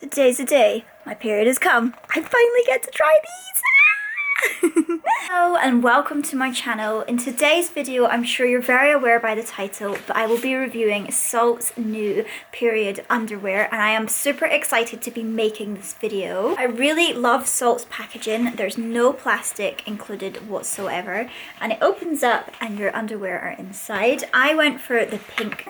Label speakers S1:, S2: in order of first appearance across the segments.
S1: Today's the day. My period has come. I finally get to try these. Hello and welcome to my channel. In today's video, I'm sure you're very aware by the title, but I will be reviewing Saalts' new period underwear, and I am super excited to be making this video. I really love Saalts' packaging. There's no plastic included whatsoever, and it opens up and your underwear are inside. I went for the pink.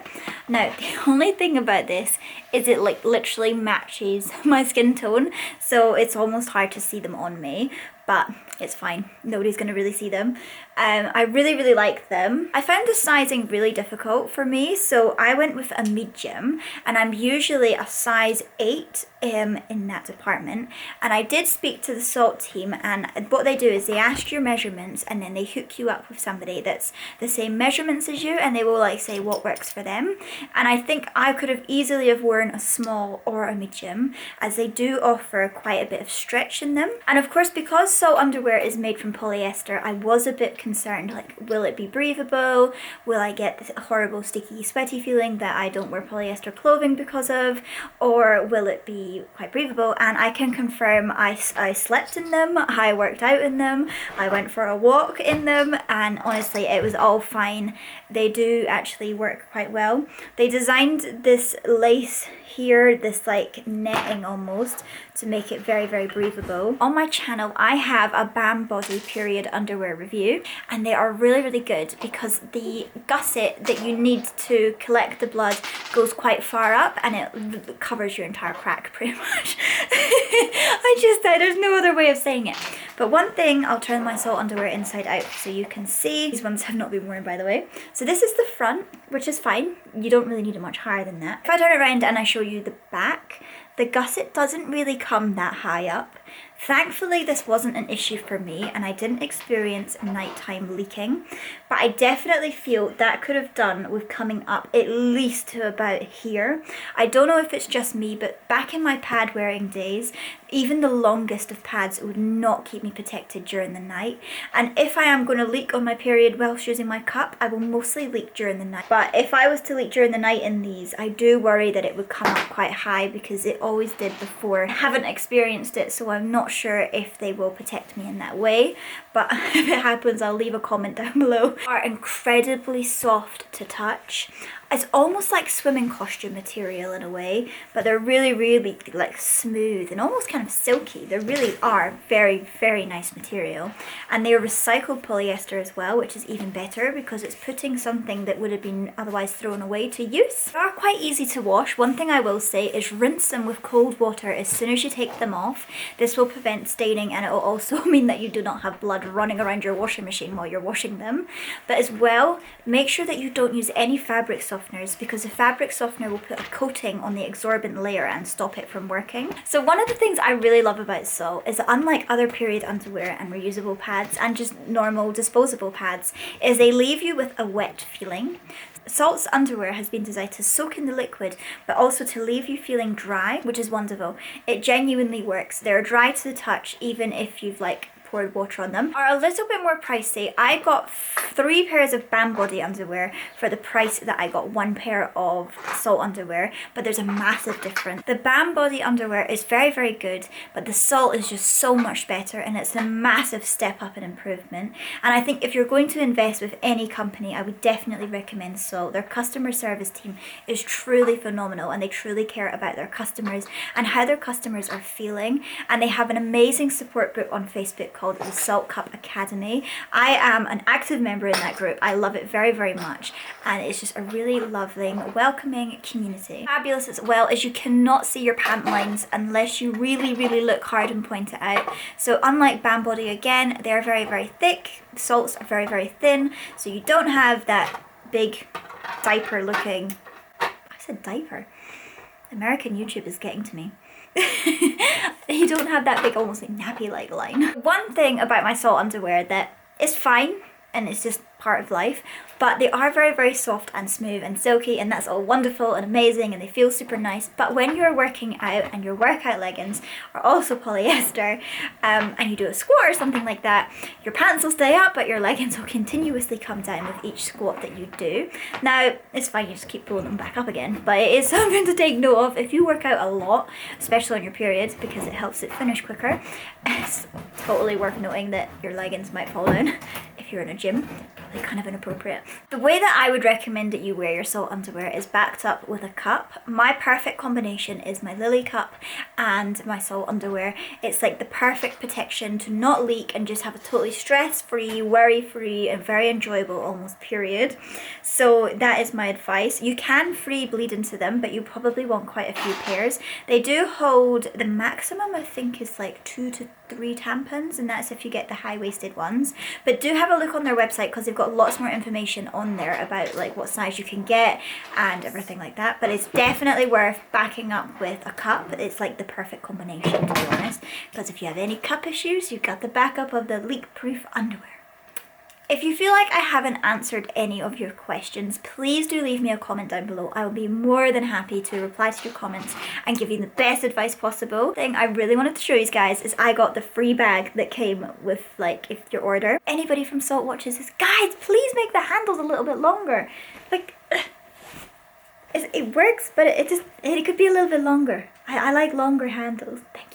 S1: Now, the only thing about this is it like literally matches my skin tone, so it's almost hard to see them on me. But it's fine, nobody's gonna really see them. I really like them. I found the sizing really difficult for me, so I went with a medium, and I'm usually a size 8 in that department. And I did speak to the Saalt team, and what they do is they ask your measurements and then they hook you up with somebody that's the same measurements as you, and they will like say what works for them. And I think I could have easily have worn a small or a medium, as they do offer quite a bit of stretch in them. And of course, because Saalt underwear is made from polyester, I was a bit concerned, like, will it be breathable? Will I get this horrible sticky sweaty feeling that I don't wear polyester clothing because of? Or will it be quite breathable? And I can confirm I slept in them, I worked out in them, I went for a walk in them, and honestly it was all fine. They do actually work quite well. They designed this lace here, this like netting almost, to make it very breathable. On my channel I have a Bam Body period underwear review, and they are really good because the gusset that you need to collect the blood goes quite far up, and it covers your entire crack pretty much. There's no other way of saying it. But one thing, I'll turn my Saalt underwear inside out so you can see. These ones have not been worn, by the way. So this is the front, which is fine. You don't really need it much higher than that. If I turn it around and I show you the back, the gusset doesn't really come that high up. Thankfully, this wasn't an issue for me, and I didn't experience nighttime leaking, but I definitely feel that could have done with coming up at least to about here. I don't know if it's just me, but back in my pad wearing days, even the longest of pads would not keep me protected during the night. And if I am going to leak on my period whilst using my cup, I will mostly leak during the night. But if I was to leak during the night in these, I do worry that it would come up quite high, because it always did before. I haven't experienced it, so I'm not sure if they will protect me in that way, but if it happens, I'll leave a comment down below. They are incredibly soft to touch. It's almost like swimming costume material in a way, but they're really like smooth and almost kind of silky. They really are very nice material. And they're recycled polyester as well, which is even better because it's putting something that would have been otherwise thrown away to use. They are quite easy to wash. One thing I will say is rinse them with cold water as soon as you take them off. This will prevent staining, and it will also mean that you do not have blood running around your washing machine while you're washing them. But as well, make sure that you don't use any fabric softeners, because the fabric softener will put a coating on the absorbent layer and stop it from working. So one of the things I really love about Saalt is that, unlike other period underwear and reusable pads and just normal disposable pads, is they leave you with a wet feeling. Saalts underwear has been designed to soak in the liquid, but also to leave you feeling dry, which is wonderful. It genuinely works. They're dry to the touch, even if you've like poured water on them. Are a little bit more pricey. I got 3 pairs of Bam Body underwear for the price that I got 1 pair of Saalt underwear, but there's a massive difference. The Bam Body underwear is very good, but the Saalt is just so much better, and it's a massive step up in improvement. And I think if you're going to invest with any company, I would definitely recommend Saalt. Their customer service team is truly phenomenal, and they truly care about their customers and how their customers are feeling. And they have an amazing support group on Facebook called the Saalt Cup Academy. I am an active member in that group. I love it very much, and it's just a really lovely, welcoming community. Fabulous as well as you cannot see your pant lines unless you really look hard and point it out. So unlike Bam Body, again, they're very thick. Saalts are very thin, so you don't have that big diaper looking, I said diaper. American YouTube is getting to me. You don't have that big, almost like nappy like line. One thing about my Saalt underwear that is fine, and it's just part of life, but they are very, very soft and smooth and silky, and that's all wonderful and amazing, and they feel super nice. But when you're working out and your workout leggings are also polyester, and you do a squat or something like that, your pants will stay up, but your leggings will continuously come down with each squat that you do. Now, it's fine, you just keep pulling them back up again, but it is something to take note of if you work out a lot, especially on your periods, because it helps it finish quicker. It's totally worth noting that your leggings might fall down if you're in a gym. Probably kind of inappropriate. The way that I would recommend that you wear your Saalt underwear is backed up with a cup. My perfect combination is my Lily cup and my Saalt underwear. It's like the perfect protection to not leak and just have a totally stress-free, worry-free, and very enjoyable almost period. So that is my advice. You can free bleed into them, but you probably want quite a few pairs. They do hold the maximum, I think, is like 2 to 3 tampons, and that's if you get the high-waisted ones. But do have a look on their website, because they've got lots more information on there about like what size you can get and everything like that. But it's definitely worth backing up with a cup. It's like the perfect combination, to be honest, because if you have any cup issues, you've got the backup of the leak-proof underwear. If you feel like I haven't answered any of your questions, please do leave me a comment down below. I will be more than happy to reply to your comments and give you the best advice possible. The thing I really wanted to show you guys is I got the free bag that came with, like, if your order. Anybody from Saalt watches this, guys, please make the handles a little bit longer. Like, it works, but it could be a little bit longer. I like longer handles. Thank